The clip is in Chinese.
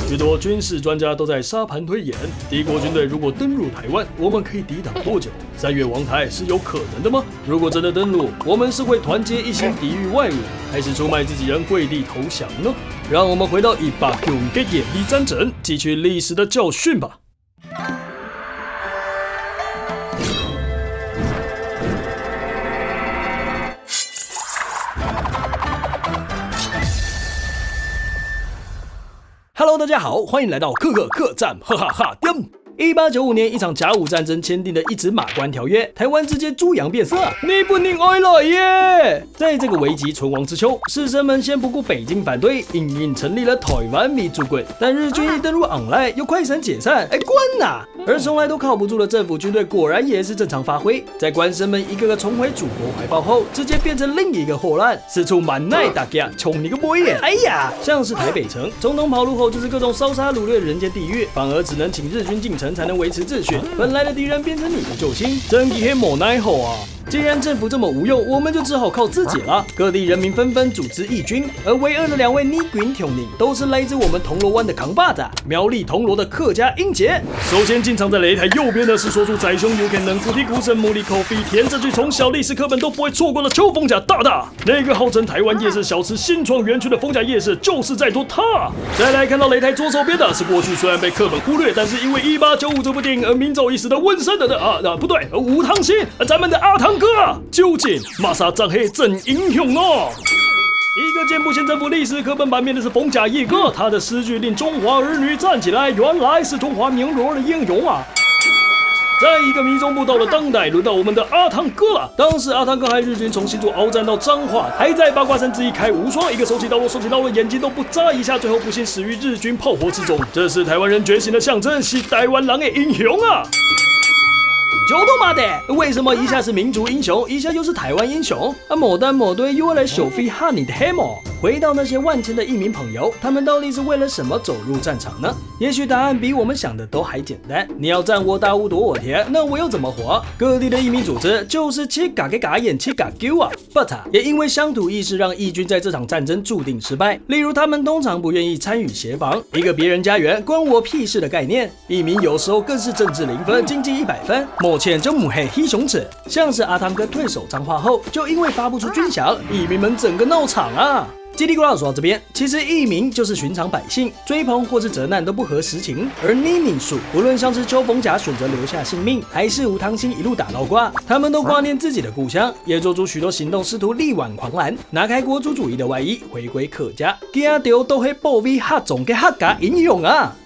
许多军事专家都在沙盘推演，敌国军队如果登陆台湾，我们可以抵挡多久？3月王台是有可能的吗？如果真的登陆，我们是会团结一心抵御外侮，还是出卖自己人跪地投降呢？让我们回到1895年的战争，汲取历史的教训吧。Hello， 大家好，欢迎来到客栈，哈哈哈店。1895年，一场甲午战争签订的一纸马关条约，台湾直接猪羊变色，你不宁哀了耶！在这个危急存亡之秋，士绅们先不顾北京反对，硬成立了台湾民主国。但日军一登陆昂莱，又快闪解散，关呐！而从来都靠不住的政府军队果然也是正常发挥，在官绅们一个个重回祖国怀抱后，直接变成另一个祸乱，四处满奈大家，穷你个波耶！哎呀，像是台北城，总统跑路后就是各种烧杀掳掠人间地狱，反而只能请日军进城才能维持秩序，本来的敌人变成你的救星，真给黑某奈吼啊！既然政府这么无用，我们就只好靠自己了。各地人民纷纷组织义军，而唯二的2位逆军统领都是来自我们铜锣湾的扛把子，苗栗铜锣的客家英杰。首先进场在擂台右边的是说出宰凶有可能古体古神木里口鼻甜这句从小历史课本都不会错过的邱逢甲大大。那个号称台湾夜市小吃新创园区的逢甲夜市，就是在做他。再来看到擂台左手边的是过去虽然被课本忽略，但是因为1895这部电影而名噪一时的温升的不对，吴汤兴，咱们的阿汤哥啊，究竟马萨张黑真英雄哦！一个健步县政府历史课本版面的是逢甲一哥，他的诗句令中华儿女站起来，原来是中华民族的英雄啊！在一个迷踪不到的当代，轮到我们的阿汤哥了。当时阿汤哥和日军从新竹鏖战到彰化，还在八卦山之一开无双，一个手起刀落，眼睛都不眨一下，最后不幸死于日军炮火之中。这是台湾人觉醒的象征，是台湾人的英雄啊！就他妈的，为什么一下是民族英雄，一下又是台湾英雄？某单某堆又来小飞哈你的黑毛？回到那些万千的义民朋友，他们到底是为了什么走入战场呢？也许答案比我们想的都还简单。你要占我大屋夺我田，那我又怎么活？各地的义民组织就是七嘎给嘎眼七嘎丢啊 ！But 也因为乡土意识让义军在这场战争注定失败。例如，他们通常不愿意参与协防，一个别人家园关我屁事的概念。义民有时候更是政治0分，经济100分。目前就母黑黑熊子，像是阿汤哥退守彰化后，就因为发不出军饷，义民们整个闹场啊！叽里呱啦说到这边，其实义民就是寻常百姓，追捧或是责难都不合实情。而逆民数，无论像是邱逢甲选择留下性命，还是吴汤兴一路打到挂，他们都挂念自己的故乡，也做出许多行动，试图力挽狂澜，拿开国族主义的外衣，回归客家。惊到都是保卫客种的客家英雄啊！